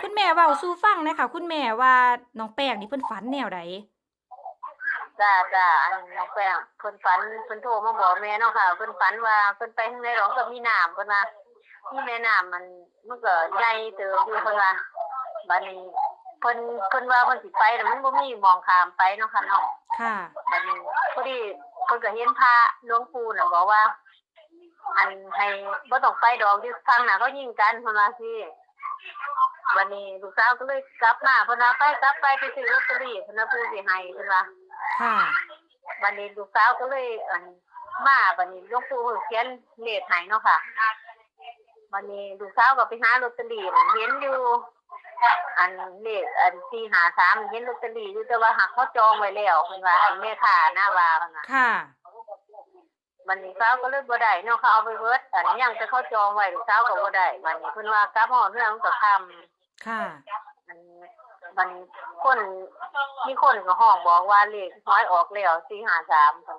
คุณแม่เว้าสู่ฟังหน่อยค่ะคุณแม่ว่าน้องแป้งนี่เพิ่นฝันแนวใดจ้าอันน้องแป้งเพิ่นฝันเพิ่นโทรมาบอกแม่เนาะค่ะเพิ่นฝันว่าเพิ่นไปทางใดหรอกก็มีน้ำเพิ่นว่ามีแม่น้ำมันก็ใหญ่เติบอยู่เพิ่นว่าบัดนี้เพิ่นว่าเพิ่นสิไปแต่มันบ่มีหม้องข้ามไปเนาะค่ะเนาะค่ะบัดนี้พอดีเพิ่นก็เห็นพระหลวงปู่น่ะบอกว่าอันให้บ่ต้องไปดอกอยู่ฟังน่ะเขายิงกันเพิ่นว่าซี่วันนี้ลูกสาวก็เลยกลับมาเพิ่นว่าไปกลับไปซื้อลอตเตอรี่เพิ่นว่าปู่สิให้เพิ่นว่า ค่ะวันนี้ลูกสาวก็เลยมาวันนี้หลวงปู่เขียนเลขให้เนาะค่ะวันนี้ลูกสาวก็ไปหาลอตเตอรี่เห็นอยู่อันเลข453เห็นลอตเตอรี่อยู่แต่ว่าหักเขาจองไว้แล้วเพิ่นว่าอันแม่ค้าหน้าว่าเพิ่นน่ะค่ะวันนี้สาวก็เลยบ่ได้เนาะเขาเอาไปเบิดอันยังแต่เขาจองไว้ลูกสาวก็บ่ได้วันนี้เพิ่นว่ากลับฮอดเรือนมันก็ค่ำค่ะอันมันคนมีคนก็ห้องบอกว่าเลขน้อยออกแล้ว453เพิ่นว่